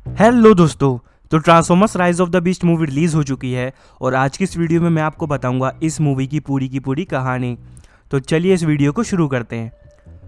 Hello दोस्तों। तो transformers rise of the beast movie release हो चुकी है और आज की इस वीडियो में मैं आपको बताऊंगा इस मूवी की पूरी कहानी। तो चलिए इस वीडियो को शुरू करते हैं।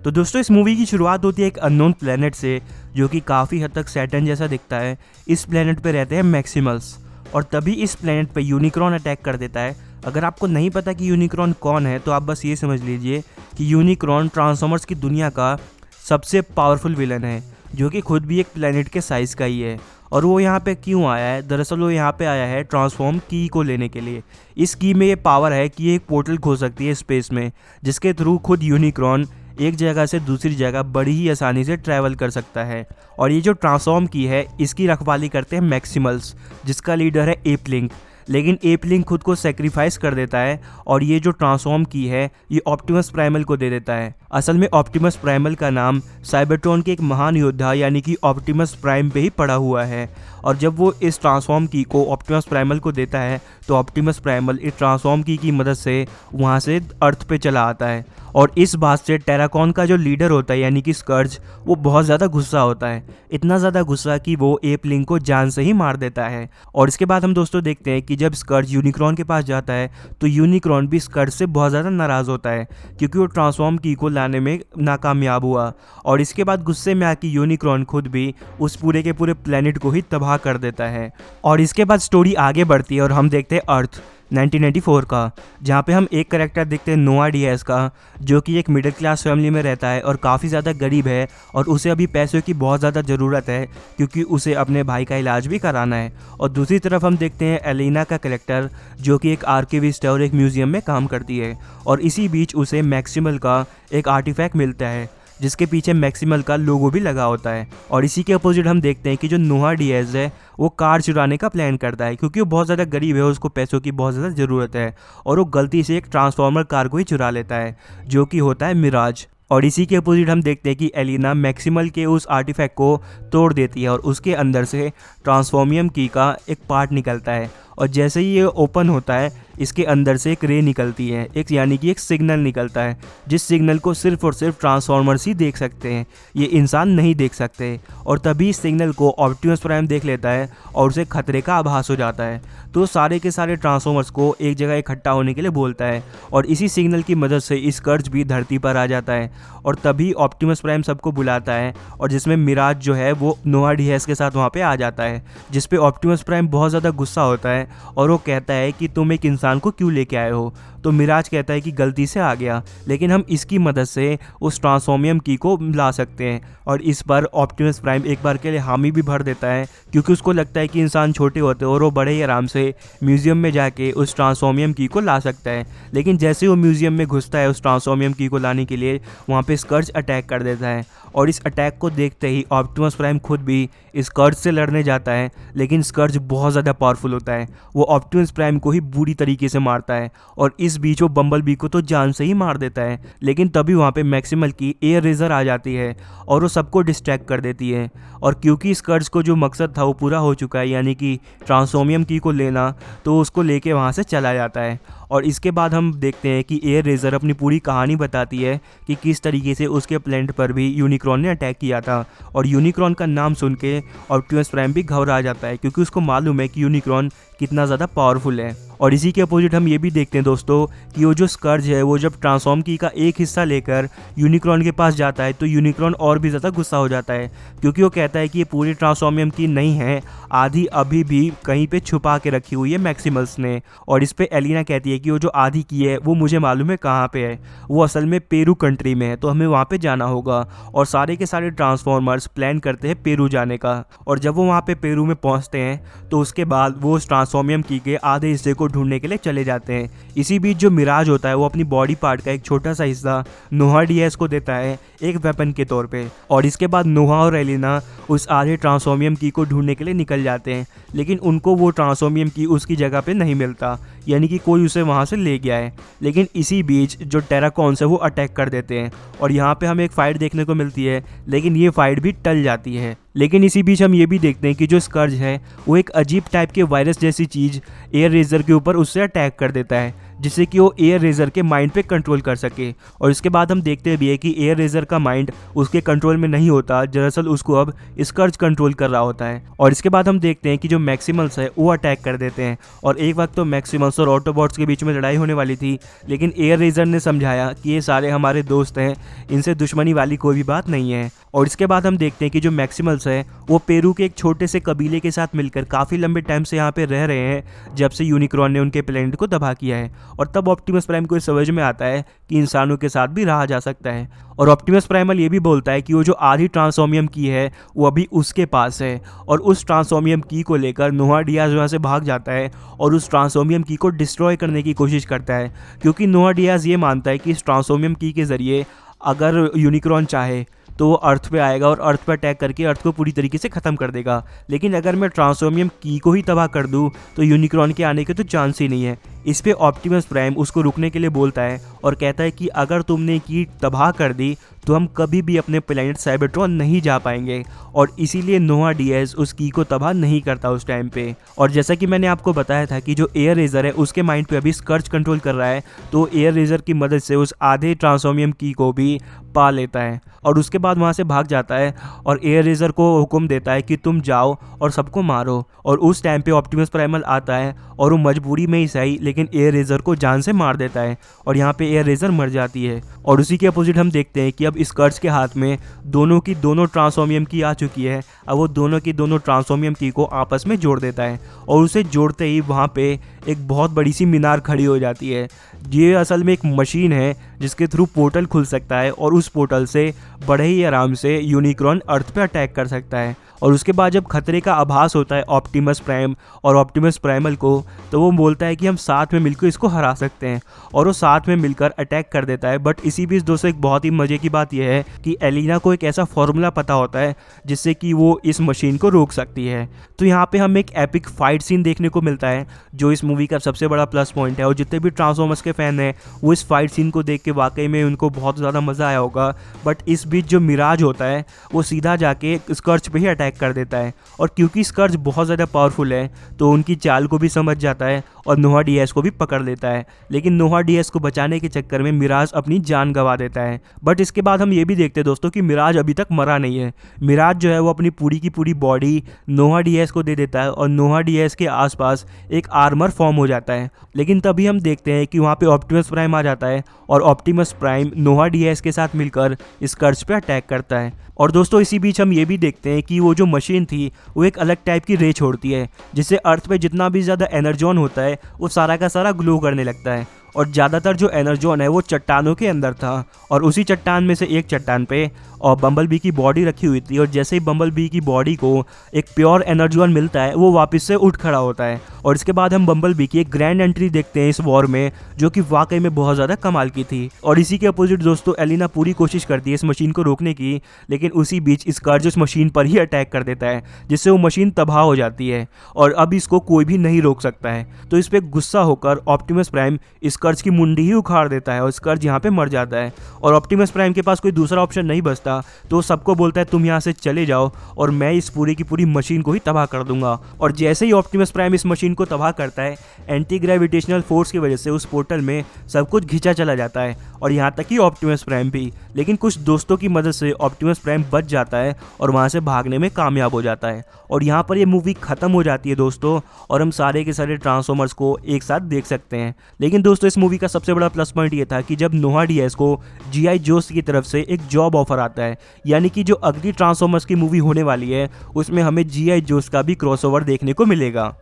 तो दोस्तों, इस मूवी की शुरुआत होती है एक अननोन प्लेनेट से जो कि काफ़ी हद तक सैटर्न जैसा दिखता है। इस प्लेनेट पे रहते हैं मैक्सिमल्स और तभी इस प्लेनेट पे यूनिक्रॉन अटैक कर देता है। अगर आपको नहीं पता कि यूनिक्रॉन कौन है तो आप बस ये समझ लीजिए कि यूनिक्रॉन ट्रांसफॉर्मर्स की दुनिया का सबसे पावरफुल विलन है, जो कि खुद भी एक प्लेनेट के साइज़ का ही है। और वो यहाँ पे क्यों आया है? दरअसल वो यहाँ पे आया है ट्रांसफॉर्म की को लेने के लिए। इस की में ये पावर है कि ये एक पोर्टल खोल सकती है स्पेस में, जिसके थ्रू खुद यूनिक्रॉन एक जगह से दूसरी जगह बड़ी ही आसानी से ट्रैवल कर सकता है। और ये जो ट्रांसफॉर्म की है इसकी रखवाली करते हैं मैक्सिमल्स, जिसका लीडर है एपलिंक। लेकिन एपलिंक खुद को सेक्रीफाइस कर देता है और ये जो ट्रांसफॉर्म की है ये ऑप्टिमस प्राइमल को दे देता है। असल में ऑप्टिमस प्राइमल का नाम साइबरट्रॉन के एक महान योद्धा यानी कि ऑप्टिमस प्राइम पे ही पड़ा हुआ है। और जब वो इस ट्रांसफॉर्म की को ऑप्टिमस प्राइमल को देता है तो ऑप्टिमस प्राइमल इस ट्रांसफॉर्म की मदद से वहाँ से अर्थ पे चला आता है। और इस बात से टेराकॉन का जो लीडर होता है यानी कि स्कर्ज, वो बहुत ज़्यादा गुस्सा होता है। इतना ज़्यादा गुस्सा कि वो एपलिंक को जान से ही मार देता है। और इसके बाद हम दोस्तों देखते हैं कि जब स्कर्ज यूनिक्रॉन के पास जाता है तो यूनिक्रॉन भी स्कर्ज से बहुत ज़्यादा नाराज़ होता है क्योंकि वो ट्रांसफॉर्म की को लाने में नाकामयाब हुआ। और इसके बाद गुस्से में आके यूनिक्रॉन खुद भी उस पूरे के पूरे प्लेनेट को ही तबाह कर देता है। और इसके बाद स्टोरी आगे बढ़ती है और हम देखते हैं अर्थ 1994 का, जहाँ पे हम एक करेक्टर देखते हैं नोआ डियाज का, जो कि एक मिडिल क्लास फैमिली में रहता है और काफ़ी ज़्यादा गरीब है। और उसे अभी पैसों की बहुत ज़्यादा ज़रूरत है क्योंकि उसे अपने भाई का इलाज भी कराना है। और दूसरी तरफ हम देखते हैं एलिना का करेक्टर, जो कि एक आर्किविस्ट है और एक म्यूज़ियम में काम करती है। और इसी बीच उसे मैक्सिमल का एक आर्टिफैक्ट मिलता है जिसके पीछे मैक्सिमल का लोगो भी लगा होता है। और इसी के अपोजिट हम देखते हैं कि जो नोआ डियाज है वो कार चुराने का प्लान करता है क्योंकि वो बहुत ज़्यादा गरीब है, उसको पैसों की बहुत ज़्यादा ज़रूरत है। और वो गलती से एक ट्रांसफॉर्मर कार को ही चुरा लेता है जो कि होता है मिराज। और इसी के अपोजिट हम देखते हैं कि एलिना मैक्सिमल के उस आर्टिफैक्ट को तोड़ देती है और उसके अंदर से ट्रांसफॉर्मियम की का एक पार्ट निकलता है। और जैसे ही ये ओपन होता है इसके अंदर से एक रे निकलती है, एक यानी कि एक सिग्नल निकलता है, जिस सिग्नल को सिर्फ और सिर्फ ट्रांसफॉर्मर्स ही देख सकते हैं, ये इंसान नहीं देख सकते। और तभी इस सिग्नल को ऑप्टिमस प्राइम देख लेता है और उसे खतरे का आभास हो जाता है। तो सारे के सारे ट्रांसफॉर्मर्स को एक जगह इकट्ठा होने के लिए बोलता है और इसी सिग्नल की मदद से इस कर्ज भी धरती पर आ जाता है। और तभी ऑप्टिमस प्राइम सबको बुलाता है और जिसमें मिराज जो है वो नोआ डियाज के साथ वहाँ पे आ जाता है, जिस पे ऑप्टिमस प्राइम बहुत ज़्यादा गुस्सा होता है और वो कहता है कि तुम एक इंसान को क्यों लेके आए हो। तो मिराज कहता है कि गलती से आ गया, लेकिन हम इसकी मदद से उस ट्रांसफॉर्मियम की को ला सकते हैं। और इस पर ऑप्टिमस प्राइम एक बार के लिए हामी भी भर देता है क्योंकि उसको लगता है कि इंसान छोटे होते हैं और वो बड़े ही आराम से म्यूज़ियम में जाके उस ट्रांसफॉर्मियम की को ला सकता है। लेकिन जैसे वो म्यूज़ियम में घुसता है उस ट्रांसफॉर्मियम की को लाने के लिए, वहाँ पे स्कर्ज अटैक कर देता है। और इस अटैक को देखते ही ऑप्टिमस प्राइम खुद भी स्कर्ज से लड़ने जाता है, लेकिन स्कर्ज बहुत ज़्यादा पावरफुल होता है, वो ऑप्टिमस प्राइम को ही बुरी तरीके से मारता है। और इस बीच वो बम्बल बी को तो जान से ही मार देता है। लेकिन तभी वहाँ पे मैक्सिमल की एयर रेजर आ जाती है और वो सबको डिस्ट्रैक्ट कर देती है। और क्योंकि स्कर्ज को जो मकसद था वो पूरा हो चुका है, यानी कि ट्रांसफॉर्मियम की को लेना, तो उसको लेके वहाँ से चला जाता है। और इसके बाद हम देखते हैं कि एयर रेजर अपनी पूरी कहानी बताती है कि किस तरीके से उसके प्लेनेट पर भी यूनिक्रॉन ने अटैक किया था। और यूनिक्रॉन का नाम सुन के ऑप्टिमस प्राइम भी घबरा जाता है क्योंकि उसको मालूम है कि यूनिक्रॉन कितना ज़्यादा पावरफुल है। और इसी के अपोजिट हम ये भी देखते हैं दोस्तों कि वो जो स्कर्ज है वो जब ट्रांसफॉर्म की का एक हिस्सा लेकर यूनिक्रॉन के पास जाता है तो यूनिक्रॉन और भी ज़्यादा गुस्सा हो जाता है क्योंकि वो कहता है कि ये पूरी ट्रांसफॉर्मियम की नहीं है, आधी अभी भी कहीं पे छुपा के रखी हुई है मैक्सिमल्स ने। और इस पे एलिना कहती है कि वो जो आधी की है वो मुझे मालूम है कहाँ पे है, वो असल में पेरू कंट्री में है, तो हमें वहाँ पे जाना होगा। और सारे के सारे ट्रांसफॉर्मर्स प्लान करते हैं पेरू जाने का। और जब वो वहाँ पे पेरू में पहुँचते हैं तो उसके बाद वो उस ट्रांसफॉर्मियम की के आधे हिस्से को ढूंढने के लिए चले जाते हैं। इसी बीच जो मिराज होता है वो अपनी बॉडी पार्ट का एक छोटा सा हिस्सा नोहा डियाज को देता है एक वेपन के तौर पे। और इसके बाद नोहा और एलिना उस आधे ट्रांसफॉर्मियम की को ढूंढने के लिए निकल जाते हैं, लेकिन उनको वो ट्रांसफॉर्मियम की उसकी जगह पे नहीं मिलता, यानी कि कोई उसे वहाँ से ले गया है। लेकिन इसी बीच जो टेराकॉन्स है वो अटैक कर देते हैं और यहाँ पे हमें एक फाइट देखने को मिलती है, लेकिन ये फाइट भी टल जाती है। लेकिन इसी बीच हम ये भी देखते हैं कि जो स्कर्ज है वो एक अजीब टाइप के वायरस जैसी चीज़ एयर रेजर के ऊपर उससे अटैक कर देता है, जिससे कि वो एयर रेजर के माइंड पे कंट्रोल कर सके। और इसके बाद हम देखते भी है कि एयर रेजर का माइंड उसके कंट्रोल में नहीं होता, दरअसल उसको अब स्कर्ज कंट्रोल कर रहा होता है। और इसके बाद हम देखते हैं कि जो मैक्सिमल्स है वो अटैक कर देते हैं। और एक वक्त तो मैक्सिमल्स और ऑटोबॉट्स के बीच में लड़ाई होने वाली थी, लेकिन एयर रेजर ने समझाया कि ये सारे हमारे दोस्त हैं, इनसे दुश्मनी वाली कोई भी बात नहीं है। और इसके बाद हम देखते हैं कि जो मैक्सिमल्स है वो पेरू के एक छोटे से कबीले के साथ मिलकर काफ़ी लंबे टाइम से यहाँ पे रह रहे हैं, जब से यूनिक्रॉन ने उनके प्लेनेट को तबाह किया है। और तब ऑप्टिमस प्राइम को समझ में आता है कि इंसानों के साथ भी रहा जा सकता है। और ऑप्टिमस प्राइमल ये भी बोलता है कि वो जो आधी ट्रांसफॉर्मियम की है वो अभी उसके पास है। और उस ट्रांसफॉर्मियम की को लेकर नोआ डियाज वहाँ से भाग जाता है और उस ट्रांसफॉर्मियम की को डिस्ट्रॉय करने की कोशिश करता है, क्योंकि नोआ डियाज ये मानता है कि इस ट्रांसफॉर्मियम की के ज़रिए अगर यूनिक्रॉन चाहे तो वो अर्थ पे आएगा और अर्थ पे अटैक करके अर्थ को पूरी तरीके से ख़त्म कर देगा। लेकिन अगर मैं ट्रांसफॉर्मियम की को ही तबाह कर दूँ तो यूनिक्रॉन के आने के तो चांस ही नहीं है। इस पे ऑप्टिमस प्राइम उसको रुकने के लिए बोलता है और कहता है कि अगर तुमने की तबाह कर दी तो हम कभी भी अपने प्लेनेट साइबरट्रॉन नहीं जा पाएंगे। और इसीलिए नोआ डियाज उस की को तबाह नहीं करता उस टाइम पे। और जैसा कि मैंने आपको बताया था कि जो एयर रेजर है उसके माइंड पे अभी स्कर्ज कंट्रोल कर रहा है, तो एयर रेजर की मदद से उस आधे ट्रांसफॉर्मियम की को भी पा लेता है और उसके बाद वहाँ से भाग जाता है और एयर रेजर को हुक्म देता है कि तुम जाओ और सबको मारो। और उस टाइम पे ऑप्टिमस प्राइमल आता है और वो मजबूरी में ही सही लेकिन एयर रेजर को जान से मार देता है और यहाँ पे एयर रेजर मर जाती है। और उसी के अपोजिट हम देखते हैं कि अब स्कर्ज के हाथ में दोनों की दोनों ट्रांसफॉर्मियम की आ चुकी है। अब वो दोनों की दोनों ट्रांसफॉर्मियम की को आपस में जोड़ देता है और उसे जोड़ते ही वहाँ पे एक बहुत बड़ी सी मीनार खड़ी हो जाती है। ये असल में एक मशीन है जिसके थ्रू पोर्टल खुल सकता है और उस पोर्टल से बड़े ही आराम से यूनिक्रॉन अर्थ पे अटैक कर सकता है। और उसके बाद जब खतरे का आभास होता है ऑप्टिमस प्राइम और ऑप्टिमस प्राइमल को, तो वो बोलता है कि हम साथ में मिलकर इसको हरा सकते हैं और वो साथ में मिलकर अटैक कर देता है। बट इसी बीच दोस्तों एक बहुत ही मज़े की बात यह है कि एलिना को एक ऐसा फॉर्मूला पता होता है जिससे कि वो इस मशीन को रोक सकती है। तो यहाँ पे हमें एक एपिक फाइट सीन देखने को मिलता है जो इस मूवी का सबसे बड़ा प्लस पॉइंट है। और जितने भी ट्रांसफॉर्मर्स के फ़ैन हैं वो इस फाइट सीन को देख के वाकई में उनको बहुत ज़्यादा मज़ा आया होगा। बट इस बीच जो मिराज होता है वो सीधा जाके स्कर्ज पे ही अटैक कर देता है और क्योंकि स्कर्ज बहुत ज़्यादा पावरफुल है तो उनकी चाल को भी समझ जाता है और नोआ डियाज को भी पकड़ लेता है। लेकिन नोआ डियाज को बचाने के चक्कर में मिराज अपनी जान गंवा देता है। बट इसके बाद हम ये भी देखते हैं दोस्तों कि मिराज अभी तक मरा नहीं है। मिराज जो है वो अपनी पूरी की पूरी बॉडी नोआ डियाज को दे देता है और नोआ डियाज के आसपास एक आर्मर फॉर्म हो जाता है। लेकिन तभी हम देखते हैं कि वहाँ पे ऑप्टिमस प्राइम आ जाता है और ऑप्टिमस प्राइम नोआ डियाज के साथ मिलकर स्कर्ज पे अटैक करता है। और दोस्तों इसी बीच हम ये भी देखते हैं कि वो जो मशीन थी वो एक अलग टाइप की रे छोड़ती है जिससे अर्थ पे जितना भी ज़्यादा एनर्जॉन होता है वो सारा का सारा ग्लो करने लगता है। और ज़्यादातर जो एनर्जॉन है वो चट्टानों के अंदर था और उसी चट्टान में से एक चट्टान पे और बम्बल बी की बॉडी रखी हुई थी। और जैसे ही बम्बल बी की बॉडी को एक प्योर एनर्जॉन मिलता है वो वापस से उठ खड़ा होता है। और इसके बाद हम बम्बल बी की एक ग्रैंड एंट्री देखते हैं इस वॉर में जो कि वाकई में बहुत ज़्यादा कमाल की थी। और इसी के अपोजिट दोस्तों एलिना पूरी कोशिश करती है इस मशीन को रोकने की, लेकिन उसी बीच स्कर्ज उस मशीन पर ही अटैक कर देता है जिससे वो मशीन तबाह हो जाती है और अब इसको कोई भी नहीं रोक सकता है। तो इस पर गुस्सा होकर ऑप्टिमस प्राइम स्कर्ज की मुंडी ही उखाड़ देता है और स्कर्ज यहाँ पे मर जाता है। और ऑप्टिमस प्राइम के पास कोई दूसरा ऑप्शन नहीं बचता तो सबको बोलता है तुम यहाँ से चले जाओ और मैं इस पूरी की पूरी मशीन को ही तबाह कर दूंगा। और जैसे ही ऑप्टिमस प्राइम इस मशीन को तबाह करता है एंटी ग्रेविटेशनल फोर्स की वजह से उस पोर्टल में सब कुछ घिंचा चला जाता है और यहाँ तक कि ऑप्टिमस प्राइम भी। लेकिन कुछ दोस्तों की मदद से ऑप्टिमस प्राइम बच जाता है और वहाँ से भागने में कामयाब हो जाता है। और यहाँ पर ये मूवी ख़त्म हो जाती है दोस्तों और हम सारे के सारे ट्रांसफॉर्मर्स को एक साथ देख सकते हैं। लेकिन दोस्तों इस मूवी का सबसे बड़ा प्लस पॉइंट ये था कि जब नोआ डियाज को जीआई जोस की तरफ से एक जॉब ऑफर आता है, यानी कि जो अगली ट्रांसफॉर्मर्स की मूवी होने वाली है उसमें हमें जीआई जोस का भी क्रॉसओवर देखने को मिलेगा।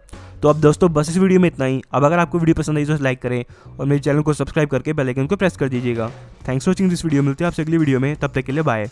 तो अब दोस्तों बस इस वीडियो में इतना ही। अब अगर आपको वीडियो पसंद आई तो लाइक करें और मेरे चैनल को सब्सक्राइब करके बेल आइकन को प्रेस कर दीजिएगा। Thanks for watching this video. मिलते हैं आपसे अगली वीडियो में, तब तक के लिए बाय।